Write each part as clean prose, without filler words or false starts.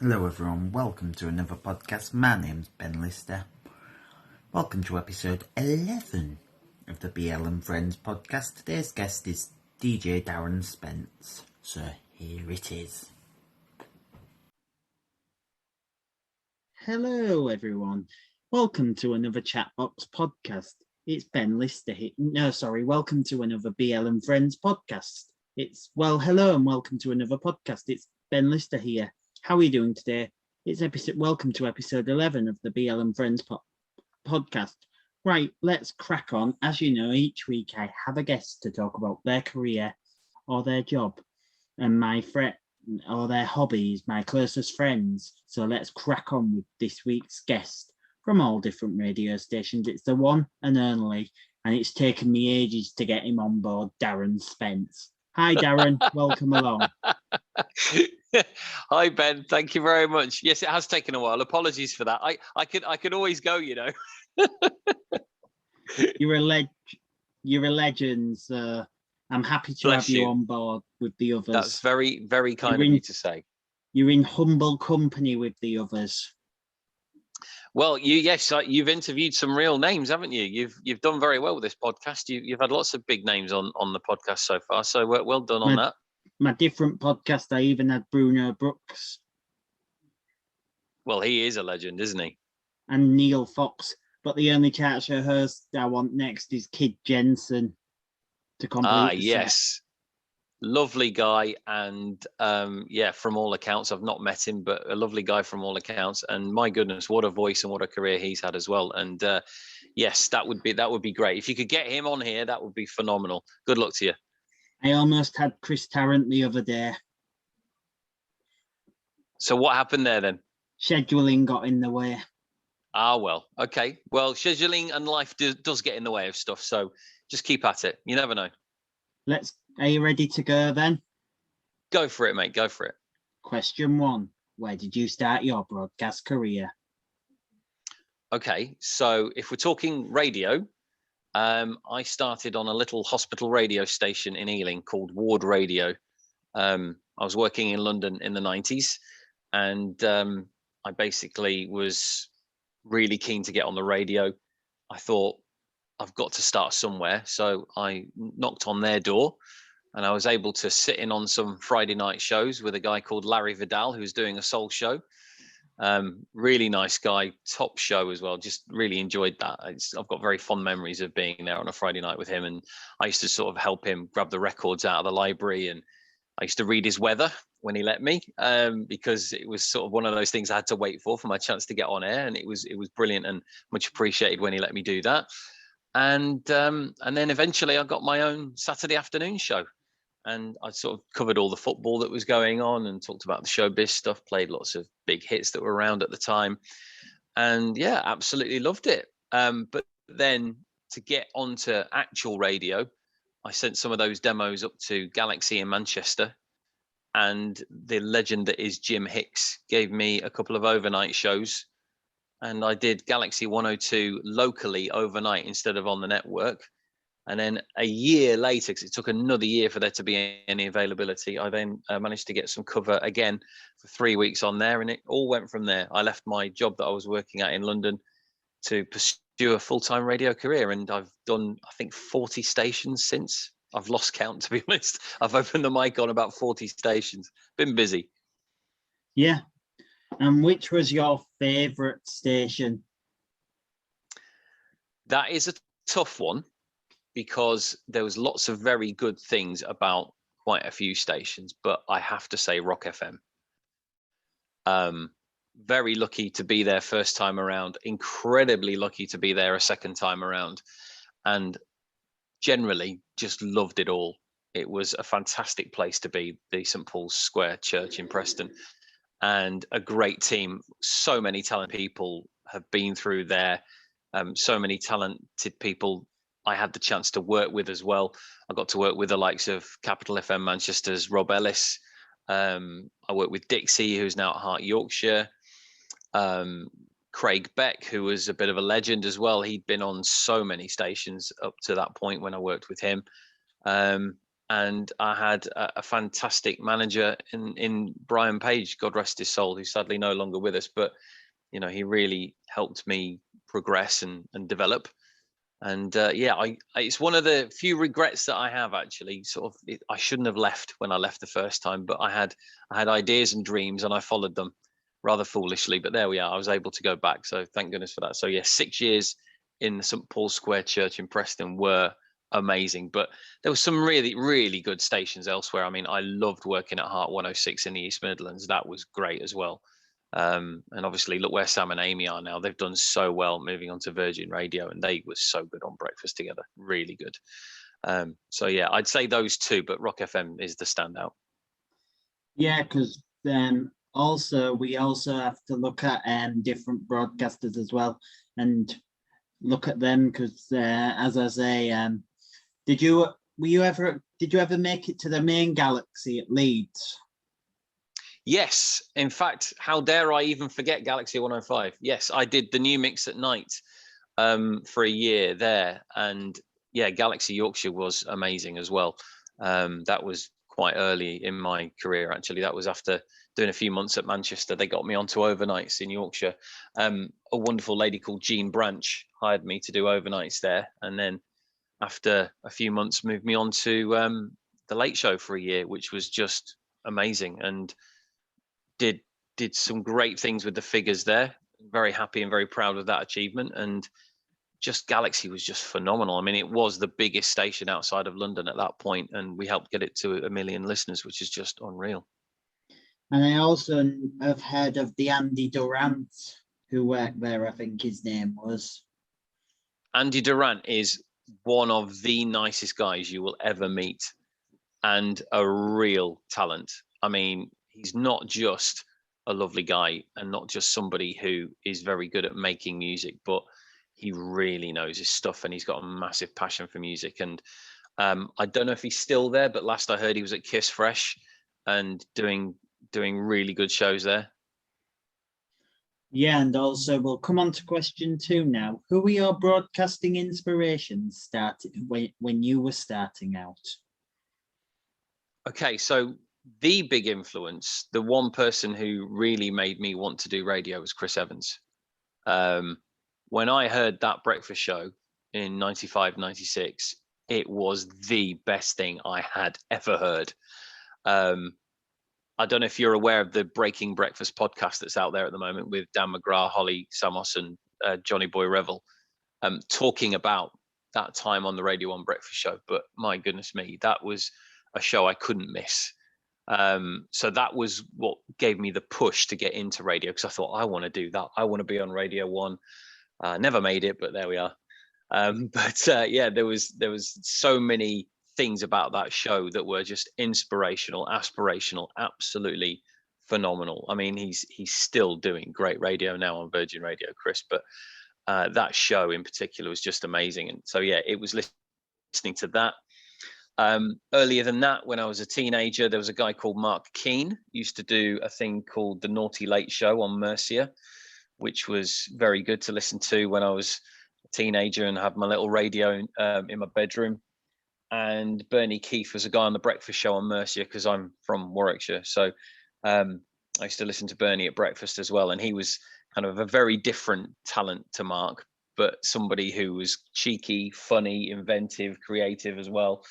Hello everyone, welcome to another podcast. My name's Ben Lister. Welcome to episode 11 of the BL and Friends podcast. Today's guest is DJ Darren Spence. So here it is. Hello everyone, welcome to another Chatbox podcast. It's Ben Lister here. Welcome to another BL and Friends podcast. Hello and welcome to another podcast. It's Ben Lister here. How are you doing today? Welcome to episode 11 of the BL and Friends podcast. Right, let's crack on. As you know, each week I have a guest to talk about their career or their job and my friend or their hobbies, my closest friends. So let's crack on with this week's guest from all different radio stations. It's the one and only, and it's taken me ages to get him on board, Darren Spence. Hi, Darren. Welcome along. Hi, Ben. Thank you very much. Yes, it has taken a while. Apologies for that. I could always go, you know. You're a legend. So I'm happy to Bless have you you on board with the others. That's very, very kind of you to say. You're in humble company with the others. Well, you've interviewed some real names, haven't you? You've done very well with this podcast. You've had lots of big names on the podcast so far. So well done on that. My different podcast, I even had Bruno Brooks. Well, he is a legend, isn't he? And Neil Fox. But the only chat show host I want next is Kid Jensen to complete the yes. set. Lovely guy, and from all accounts, I've not met him, but a lovely guy from all accounts. And my goodness, what a voice and what a career he's had as well. And yes, that would be great. If you could get him on here, that would be phenomenal. Good luck to you. I almost had Chris Tarrant the other day. So what happened there then? Scheduling got in the way. Well, okay. Well, scheduling and life does get in the way of stuff. So just keep at it. You never know. Are you ready to go then? Go for it, mate. Go for it. Question 1. Where did you start your broadcast career? Okay. So if we're talking radio, I started on a little hospital radio station in Ealing called Ward Radio. I was working in London in the 90s, and I basically was really keen to get on the radio. I thought, I've got to start somewhere. So I knocked on their door, and I was able to sit in on some Friday night shows with a guy called Larry Vidal, who was doing a soul show. Really nice guy, top show as well. Just really enjoyed that. I've got very fond memories of being there on a Friday night with him, and I used to sort of help him grab the records out of the library, and I used to read his weather when he let me, because it was sort of one of those things I had to wait for my chance to get on air, and it was brilliant and much appreciated when he let me do that. And then eventually I got my own Saturday afternoon show, and I sort of covered all the football that was going on and talked about the showbiz stuff, played lots of big hits that were around at the time. And yeah, absolutely loved it. But then to get onto actual radio, I sent some of those demos up to Galaxy in Manchester, and the legend that is Jim Hicks gave me a couple of overnight shows, and I did Galaxy 102 locally overnight instead of on the network. And then a year later, because it took another year for there to be any availability, I then managed to get some cover again for 3 weeks on there, and it all went from there. I left my job that I was working at in London to pursue a full-time radio career, and I've done, I think, 40 stations since. I've lost count, to be honest. I've opened the mic on about 40 stations. Been busy. Yeah. And which was your favourite station? That is a tough one, because there was lots of very good things about quite a few stations, but I have to say Rock FM. Very lucky to be there first time around, incredibly lucky to be there a second time around, and generally just loved it all. It was a fantastic place to be, the St. Paul's Square Church in Preston, and a great team. So many talented people have been through there. So many talented people I had the chance to work with as well. I got to work with the likes of Capital FM Manchester's Rob Ellis. I worked with Dixie, who's now at Heart Yorkshire. Craig Beck, who was a bit of a legend as well. He'd been on so many stations up to that point when I worked with him. and I had a fantastic manager in Brian Page, God rest his soul, who's sadly no longer with us, but you know, he really helped me progress and develop. And it's one of the few regrets that I have, actually. I shouldn't have left when I left the first time, but I had ideas and dreams, and I followed them rather foolishly. But there we are. I was able to go back, so thank goodness for that. So yeah, 6 years in the St Paul's Square Church in Preston were amazing. But there were some really, really good stations elsewhere. I mean, I loved working at Heart 106 in the East Midlands. That was great as well. And obviously, look where Sam and Amy are now. They've done so well moving on to Virgin Radio, and they were so good on breakfast together. Really good. So yeah, I'd say those two, but Rock FM is the standout. Yeah, because we also have to look at different broadcasters as well, and look at them because, as I say, did you ever make it to the main Galaxy at Leeds? Yes, in fact, how dare I even forget Galaxy 105? Yes, I did the new mix at night for a year there, and yeah, Galaxy Yorkshire was amazing as well. That was quite early in my career, actually. That was after doing a few months at Manchester. They got me onto overnights in Yorkshire. A wonderful lady called Jean Branch hired me to do overnights there, and then after a few months moved me on to the Late Show for a year, which was just amazing, and did some great things with the figures there. Very happy and very proud of that achievement. And just Galaxy was just phenomenal. I mean, it was the biggest station outside of London at that point, and we helped get it to 1 million listeners, which is just unreal. And I also have heard of the Andy Durant who worked there, I think his name was. Andy Durant is one of the nicest guys you will ever meet, and a real talent. I mean, he's not just a lovely guy and not just somebody who is very good at making music, but he really knows his stuff, and he's got a massive passion for music. And I don't know if he's still there, but last I heard he was at Kiss Fresh and doing really good shows there. Yeah, and also we'll come on to question 2 now. Who were your broadcasting inspirations started when you were starting out? Okay, so the big influence, the one person who really made me want to do radio was Chris Evans. When I heard that breakfast show in 95, 96, it was the best thing I had ever heard. I don't know if you're aware of the Breaking Breakfast podcast that's out there at the moment with Dan McGrath, Holly Samos, and Johnny Boy Revel, talking about that time on the Radio 1 breakfast show. But my goodness me, that was a show I couldn't miss. So that was what gave me the push to get into radio, because I thought, I want to do that. I want to be on Radio 1. Never made it, but there we are. Yeah, there was so many things about that show that were just inspirational, aspirational, absolutely phenomenal. I mean, he's still doing great radio now on Virgin Radio, Chris, but that show in particular was just amazing. And so yeah, it was listening to that. Earlier than that, when I was a teenager, there was a guy called Mark Keane, used to do a thing called the Naughty Late Show on Mercia, which was very good to listen to when I was a teenager and had my little radio in my bedroom. And Bernie Keefe was a guy on the breakfast show on Mercia, because I'm from Warwickshire. So I used to listen to Bernie at breakfast as well. And he was kind of a very different talent to Mark, but somebody who was cheeky, funny, inventive, creative as well.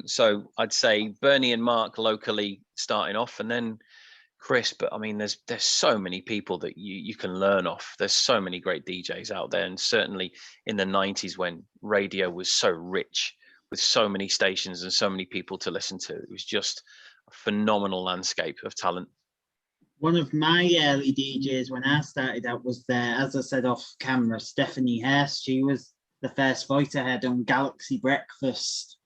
So I'd say Bernie and Mark locally starting off, and then Chris. But I mean, there's so many people that you can learn off. There's so many great DJs out there, and certainly in the 90s when radio was so rich with so many stations and so many people to listen to, it was just a phenomenal landscape of talent. One of my early DJs when I started out was there, as I said off camera, Stephanie Hurst. She was the first voice I had on Galaxy Breakfast.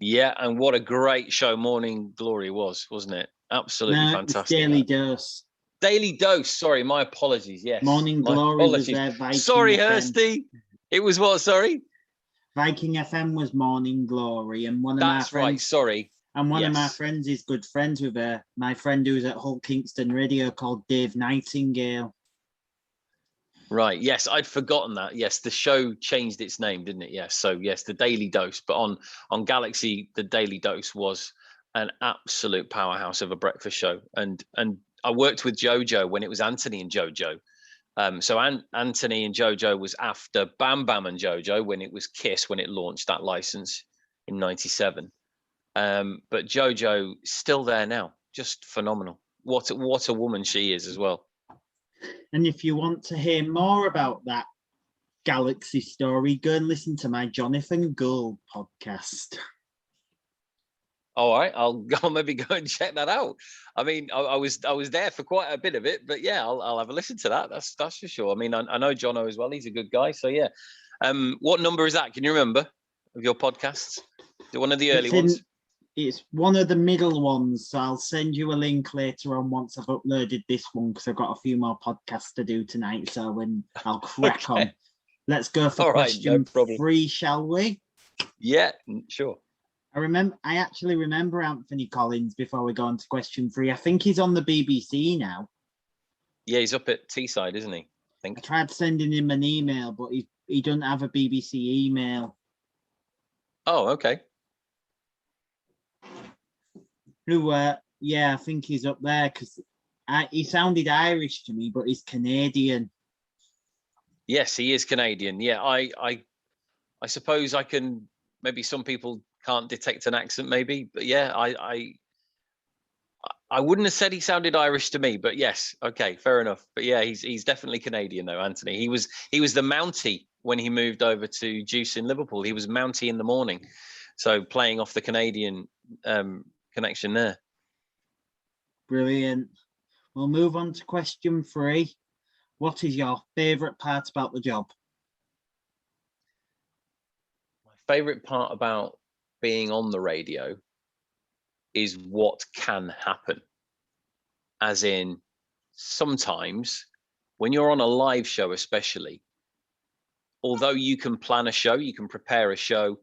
Yeah, and what a great show Morning Glory was, wasn't it? Absolutely fantastic. Daily Dose. Daily Dose, sorry, my apologies, yes. Morning Glory was there. Viking sorry, FM. Hursty. It was what, sorry? Viking FM was Morning Glory, and one of my friends... That's right, sorry. And one of my friends is good friends with her. My friend who's at Hull Kingston Radio called Dave Nightingale. Right. Yes, I'd forgotten that. Yes, the show changed its name, didn't it? Yes. So yes, the Daily Dose. But on Galaxy, the Daily Dose was an absolute powerhouse of a breakfast show. And I worked with JoJo when it was Anthony and JoJo. So Anthony and JoJo was after Bam Bam and JoJo when it was Kiss, when it launched that license in '97. But JoJo still there now, just phenomenal. What a woman she is as well. And if you want to hear more about that Galaxy story, go and listen to my Jonathan Gould podcast. All right, I'll maybe go and check that out. I mean, I was there for quite a bit of it, but yeah, I'll have a listen to that. That's for sure. I mean, I know Jono as well. He's a good guy. So yeah. What number is that? Can you remember of your podcasts? One of the early ones. It's one of the middle ones. So I'll send you a link later on once I've uploaded this one, because I've got a few more podcasts to do tonight. So when I'll crack on. Let's go for question 3, shall we? Yeah, sure. I actually remember Anthony Collins before we go on to question 3. I think he's on the BBC now. Yeah, he's up at Teesside, isn't he? I think. I tried sending him an email, but he doesn't have a BBC email. Oh, okay. Yeah, I think he's up there, because he sounded Irish to me, but he's Canadian. Yes, he is Canadian. Yeah, I suppose I can. Maybe some people can't detect an accent, maybe, but yeah, I wouldn't have said he sounded Irish to me, but yes, okay, fair enough. But yeah, he's definitely Canadian though, Anthony. He was the Mountie when he moved over to Juice in Liverpool. He was Mountie in the morning, so playing off the Canadian connection there. Brilliant. We'll move on to question 3. What is your favourite part about the job? My favourite part about being on the radio is what can happen. As in, sometimes when you're on a live show, especially, although you can plan a show, you can prepare a show,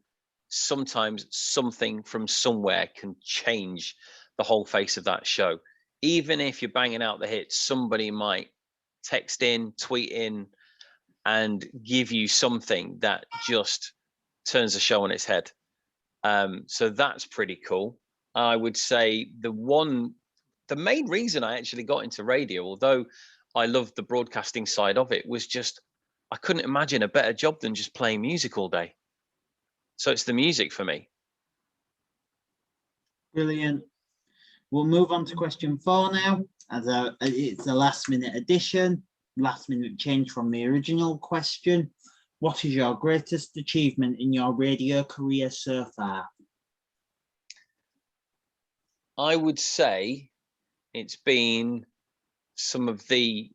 sometimes something from somewhere can change the whole face of that show. Even if you're banging out the hits, somebody might text in, tweet in, and give you something that just turns the show on its head. So that's pretty cool. I would say the main reason I actually got into radio, although I loved the broadcasting side of it, was just I couldn't imagine a better job than just playing music all day. So it's the music for me. Brilliant. We'll move on to question 4 now, as it's a last-minute addition, last-minute change from the original question. What is your greatest achievement in your radio career so far? I would say it's been some of the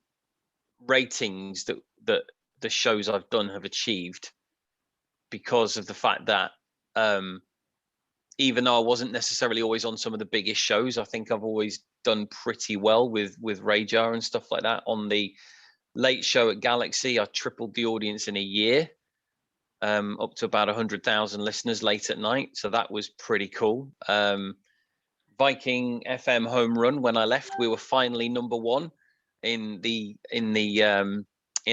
ratings that the shows I've done have achieved, because of the fact that even though I wasn't necessarily always on some of the biggest shows, I think I've always done pretty well with Radar and stuff like that. On the late show at Galaxy, I tripled the audience in a year, up to about 100,000 listeners late at night. So that was pretty cool. Viking FM home run, when I left, we were finally number 1 in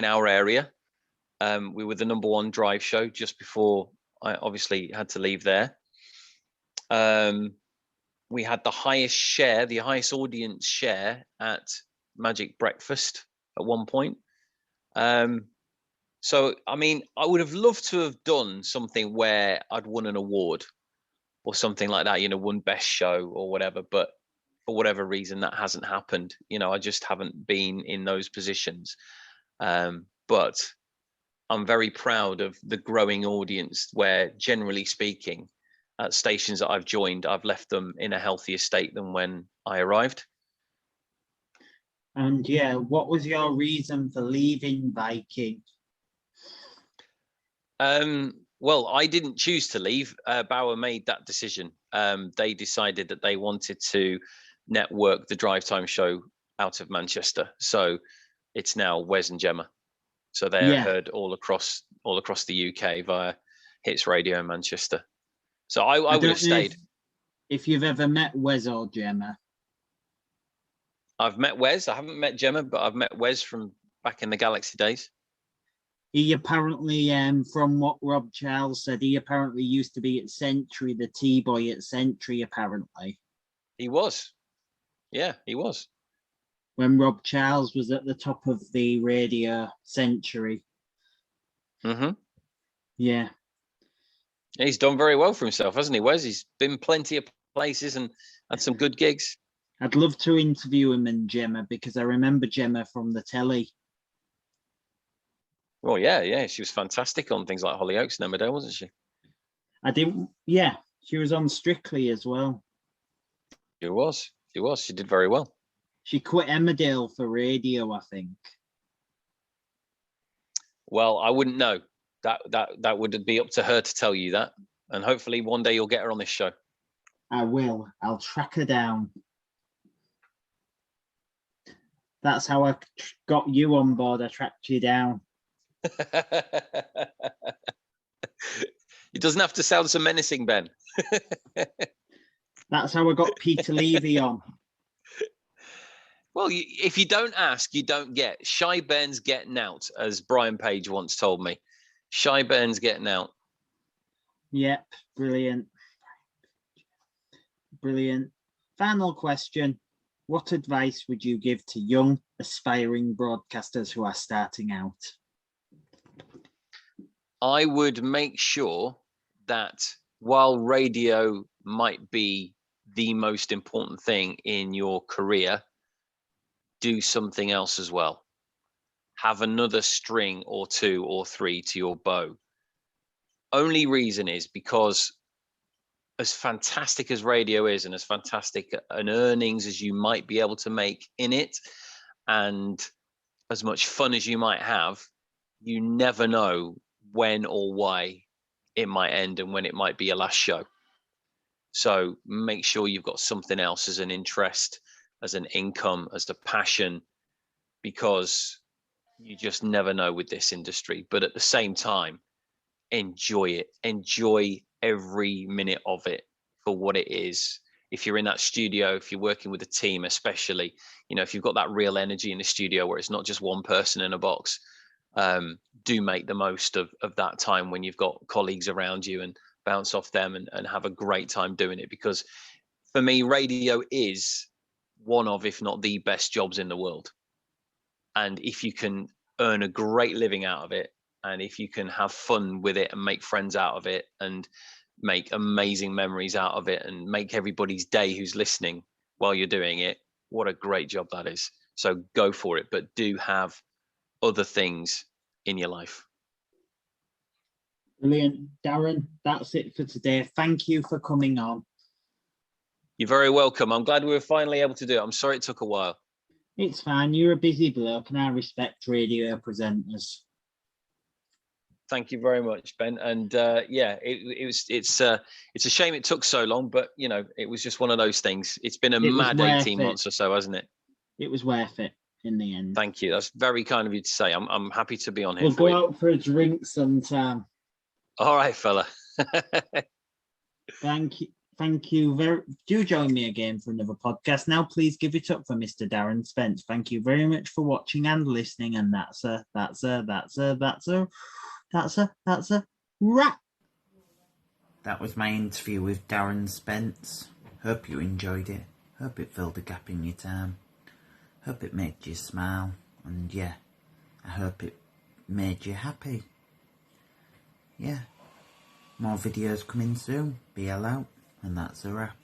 our area. We were the number 1 drive show just before I obviously had to leave there. We had the highest audience share at Magic Breakfast at one point. So, I mean, I would have loved to have done something where I'd won an award or something like that, won best show or whatever. But for whatever reason, that hasn't happened. I just haven't been in those positions. But I'm very proud of the growing audience where, generally speaking, at stations that I've joined, I've left them in a healthier state than when I arrived. And yeah, what was your reason for leaving Viking? Well, I didn't choose to leave. Bauer made that decision. They decided that they wanted to network the drive time show out of Manchester. So it's now Wes and Gemma. So they're heard all across the UK via Hits Radio in Manchester. So I would have stayed. If you've ever met Wes or Gemma. I've met Wes. I haven't met Gemma, but I've met Wes from back in the Galaxy days. He apparently, from what Rob Charles said, he apparently used to be at Century, the T-boy at Century, apparently. He was. Yeah, he was. When Rob Charles was at the top of the radio Century. Mm-hmm. Yeah. He's done very well for himself, hasn't he, Wes? He's been plenty of places and had some good gigs. I'd love to interview him and Gemma, because I remember Gemma from the telly. Well, yeah. She was fantastic on things like Hollyoaks and Emmerdale, wasn't she? Yeah, she was on Strictly as well. She was. She did very well. She quit Emmerdale for radio, I think. Well, I wouldn't know. That would be up to her to tell you that. And hopefully one day you'll get her on this show. I will. I'll track her down. That's how I got you on board. I tracked you down. It doesn't have to sound so menacing, Ben. That's how I got Peter Levy on. Well, if you don't ask, you don't get. Shy Ben's getting out, as Brian Page once told me. Shy Ben's getting out. Yep, brilliant. Brilliant. Final question. What advice would you give to young, aspiring broadcasters who are starting out? I would make sure that while radio might be the most important thing in your career, do something else as well. Have another string or two or three to your bow. Only reason is because as fantastic as radio is and as fantastic an earnings as you might be able to make in it, and as much fun as you might have, you never know when or why it might end and when it might be your last show. So make sure you've got something else as an interest, as an income, as a passion, because you just never know with this industry. But at the same time, enjoy it. Enjoy every minute of it for what it is. If you're in that studio, if you're working with a team, especially, if you've got that real energy in the studio where it's not just one person in a box, do make the most of that time when you've got colleagues around you and bounce off them and have a great time doing it. Because for me, radio is one of, if not the best jobs in the world. And if you can earn a great living out of it, and if you can have fun with it and make friends out of it and make amazing memories out of it and make everybody's day who's listening while you're doing it, what a great job that is. So go for it, but do have other things in your life. Brilliant. Darren, that's it for today. Thank you for coming on. You're very welcome. I'm glad we were finally able to do it. I'm sorry it took a while. It's fine. You're a busy bloke and I respect radio presenters. Thank you very much, Ben. And it's a shame it took so long, but it was just one of those things. It's been a mad 18 months or so, hasn't it? It was worth it in the end. Thank you. That's very kind of you to say. I'm happy to be on here. We'll go out for a drink sometime. All right, fella. Thank you. Thank you. Do join me again for another podcast. Now, please give it up for Mr. Darren Spence. Thank you very much for watching and listening. And that's a wrap. That was my interview with Darren Spence. Hope you enjoyed it. Hope it filled a gap in your time. Hope it made you smile. And yeah, I hope it made you happy. Yeah. More videos coming soon. BL out. And that's a wrap.